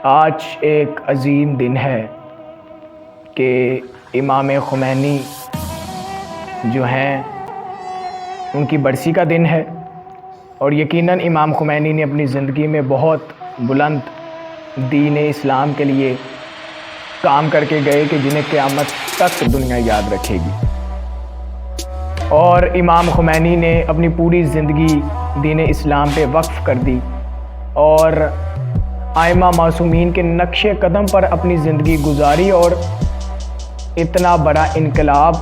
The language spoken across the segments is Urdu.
آج ایک عظیم دن ہے کہ امام خمینی جو ہیں ان کی برسی کا دن ہے، اور یقیناً امام خمینی نے اپنی زندگی میں بہت بلند دین اسلام کے لیے کام کر کے گئے کہ جنہیں قیامت تک دنیا یاد رکھے گی۔ اور امام خمینی نے اپنی پوری زندگی دین اسلام پہ وقف کر دی اور ائمہ معصومین کے نقش قدم پر اپنی زندگی گزاری، اور اتنا بڑا انقلاب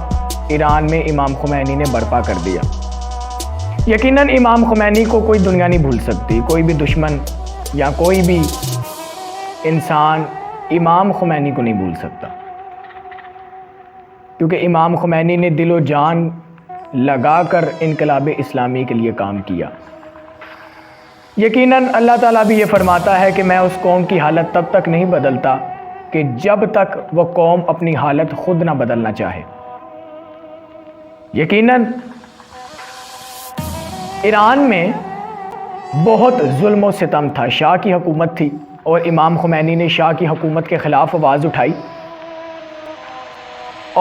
ایران میں امام خمینی نے برپا کر دیا۔ یقیناً امام خمینی کو کوئی دنیا نہیں بھول سکتی، کوئی بھی دشمن یا کوئی بھی انسان امام خمینی کو نہیں بھول سکتا، کیونکہ امام خمینی نے دل و جان لگا کر انقلاب اسلامی کے لیے کام کیا۔ یقیناً اللہ تعالیٰ بھی یہ فرماتا ہے کہ میں اس قوم کی حالت تب تک نہیں بدلتا کہ جب تک وہ قوم اپنی حالت خود نہ بدلنا چاہے۔ یقیناً ایران میں بہت ظلم و ستم تھا، شاہ کی حکومت تھی، اور امام خمینی نے شاہ کی حکومت کے خلاف آواز اٹھائی،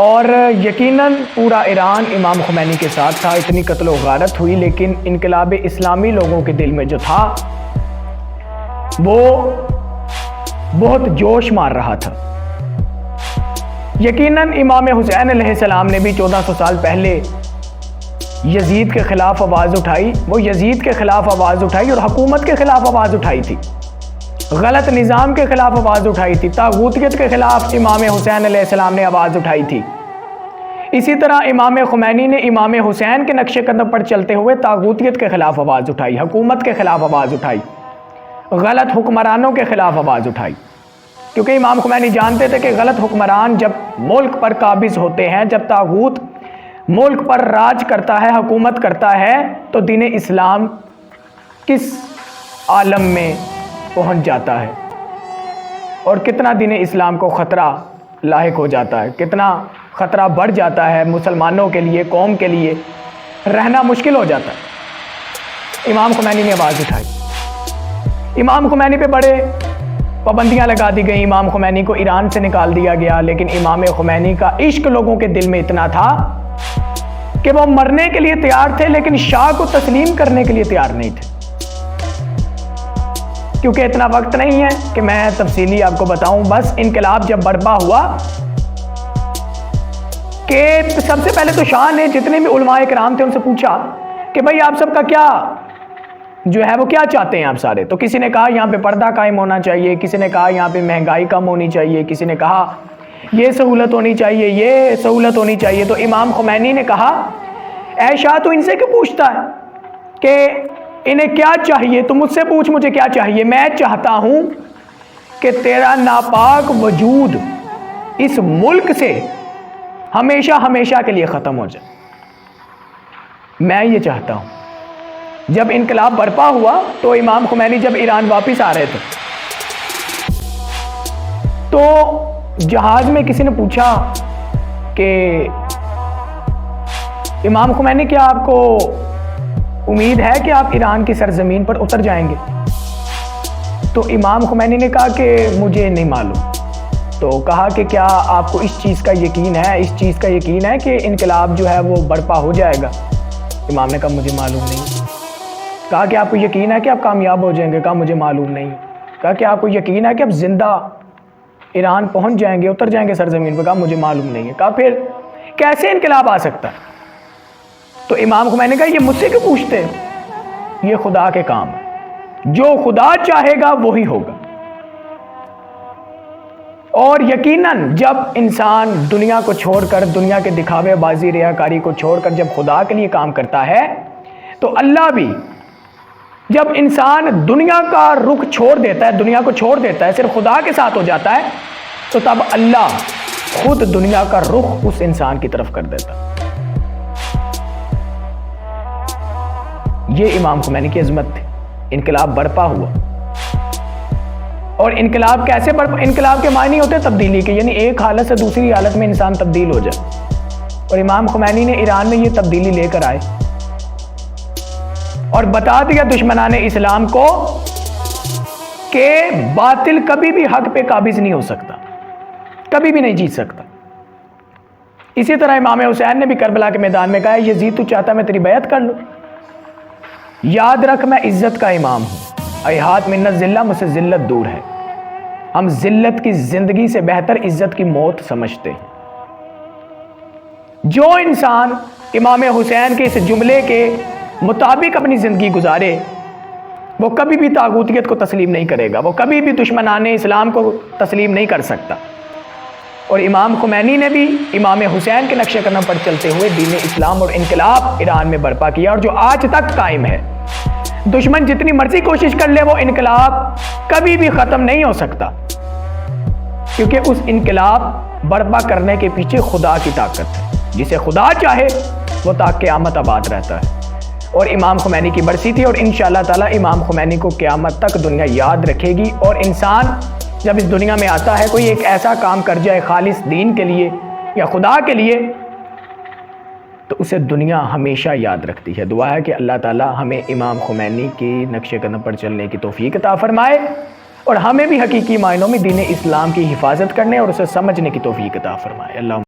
اور یقیناً پورا ایران امام خمینی کے ساتھ تھا۔ اتنی قتل و غارت ہوئی، لیکن انقلاب اسلامی لوگوں کے دل میں جو تھا وہ بہت جوش مار رہا تھا۔ یقیناً امام حسین علیہ السلام نے بھی 1400 سال پہلے یزید کے خلاف آواز اٹھائی، وہ یزید کے خلاف آواز اٹھائی اور حکومت کے خلاف آواز اٹھائی تھی، غلط نظام کے خلاف آواز اٹھائی تھی، طاغوتیت کے خلاف امام حسین علیہ السلام نے آواز اٹھائی تھی۔ اسی طرح امام خمینی نے امام حسین کے نقش قدم پر چلتے ہوئے طاغوتیت کے خلاف آواز اٹھائی، حکومت کے خلاف آواز اٹھائی، غلط حکمرانوں کے خلاف آواز اٹھائی، کیونکہ امام خمینی جانتے تھے کہ غلط حکمران جب ملک پر قابض ہوتے ہیں، جب طاغوت ملک پر راج کرتا ہے، حکومت کرتا ہے، تو دین اسلام کس عالم میں پہنچ جاتا ہے، اور کتنا دین اسلام کو خطرہ لاحق ہو جاتا ہے، کتنا خطرہ بڑھ جاتا ہے، مسلمانوں کے لیے، قوم کے لیے رہنا مشکل ہو جاتا ہے۔ امام خمینی نے آواز اٹھائی، امام خمینی پہ بڑے پابندیاں لگا دی گئیں، امام خمینی کو ایران سے نکال دیا گیا، لیکن امام خمینی کا عشق لوگوں کے دل میں اتنا تھا کہ وہ مرنے کے لیے تیار تھے، لیکن شاہ کو تسلیم کرنے کے لیے تیار نہیں تھے۔ کیونکہ اتنا وقت نہیں ہے کہ میں تفصیلی آپ کو بتاؤں، بس انقلاب جب برپا ہوا کہ سب سے پہلے تو شاہ نے جتنے بھی علماء کرام تھے ان سے پوچھا کہ بھائی آپ سب کا کیا جو ہے وہ کیا چاہتے ہیں آپ سارے؟ تو کسی نے کہا یہاں پہ پردہ قائم ہونا چاہیے، کسی نے کہا یہاں پہ مہنگائی کم ہونی چاہیے، کسی نے کہا یہ سہولت ہونی چاہیے، یہ سہولت ہونی چاہیے۔ تو امام خمینی نے کہا اے شاہ تو ان سے کیوں پوچھتا ہے کہ انہیں کیا چاہیے؟ تو مجھ سے پوچھ مجھے کیا چاہیے۔ میں چاہتا ہوں کہ تیرا ناپاک وجود اس ملک سے ہمیشہ ہمیشہ کے لیے ختم ہو جائے، میں یہ چاہتا ہوں۔ جب انقلاب برپا ہوا تو امام خمینی جب ایران واپس آ رہے تھے تو جہاز میں کسی نے پوچھا کہ امام خمینی کیا آپ کو امید ہے کہ آپ ایران کی سرزمین پر اتر جائیں گے؟ تو امام خمینی نے کہا کہ مجھے نہیں معلوم۔ تو کہا کہ کیا آپ کو اس چیز کا یقین ہے، اس چیز کا یقین ہے کہ انقلاب جو ہے وہ برپا ہو جائے گا؟ امام نے کہا مجھے معلوم نہیں۔ کہا کہ آپ کو یقین ہے کہ آپ کامیاب ہو جائیں گے؟ کہا مجھے معلوم نہیں۔ کہا کہ آپ کو یقین ہے کہ آپ زندہ ایران پہنچ جائیں گے، اتر جائیں گے سرزمین پہ؟ کہا مجھے معلوم نہیں ہے۔ کہا پھر کیسے انقلاب آ سکتا ہے؟ تو امام خمینی نے کہا یہ مجھ سے کیوں پوچھتے ہیں؟ یہ خدا کے کام ہے، جو خدا چاہے گا وہی ہوگا۔ اور یقیناً جب انسان دنیا کو چھوڑ کر، دنیا کے دکھاوے بازی ریاکاری کو چھوڑ کر جب خدا کے لیے کام کرتا ہے تو اللہ بھی، جب انسان دنیا کا رخ چھوڑ دیتا ہے، دنیا کو چھوڑ دیتا ہے، صرف خدا کے ساتھ ہو جاتا ہے، تو تب اللہ خود دنیا کا رخ اس انسان کی طرف کر دیتا ہے۔ یہ امام خمینی کی عظمت تھی۔ انقلاب برپا ہوا، اور انقلاب کیسے برپا؟ انقلاب کے معنی ہوتے تبدیلی کے، یعنی ایک حالت سے دوسری حالت میں انسان تبدیل ہو جائے، اور امام خمینی نے ایران میں یہ تبدیلی لے کر آئے اور بتا دیا دشمنان اسلام کو کہ باطل کبھی بھی حق پہ قابض نہیں ہو سکتا، کبھی بھی نہیں جیت سکتا۔ اسی طرح امام حسین نے بھی کربلا کے میدان میں کہا یزید تو چاہتا میں تیری بیعت کر لوں، یاد رکھ میں عزت کا امام ہوں، ایہات من الذلہ، مجھ سے ذلت دور ہے۔ ہم ذلت کی زندگی سے بہتر عزت کی موت سمجھتے ہیں۔ جو انسان امام حسین کے اس جملے کے مطابق اپنی زندگی گزارے وہ کبھی بھی طاغوتیت کو تسلیم نہیں کرے گا، وہ کبھی بھی دشمنان اسلام کو تسلیم نہیں کر سکتا۔ اور امام خمینی نے بھی امام حسین کے نقش قدم پر چلتے ہوئے دین اسلام اور انقلاب ایران میں برپا کیا، اور جو آج تک قائم ہے۔ دشمن جتنی مرضی کوشش کر لے وہ انقلاب کبھی بھی ختم نہیں ہو سکتا، کیونکہ اس انقلاب برپا کرنے کے پیچھے خدا کی طاقت ہے، جسے خدا چاہے وہ تا قیامت آباد رہتا ہے۔ اور امام خمینی کی برسی تھی، اور انشاءاللہ تعالی امام خمینی کو قیامت تک دنیا یاد رکھے گی۔ اور انسان جب اس دنیا میں آتا ہے کوئی ایک ایسا کام کر جائے خالص دین کے لیے یا خدا کے لیے، تو اسے دنیا ہمیشہ یاد رکھتی ہے۔ دعا ہے کہ اللہ تعالی ہمیں امام خمینی کی نقش قدم پر چلنے کی توفیق عطا فرمائے، اور ہمیں بھی حقیقی معنوں میں دین اسلام کی حفاظت کرنے اور اسے سمجھنے کی توفیق عطا فرمائے۔ اللہ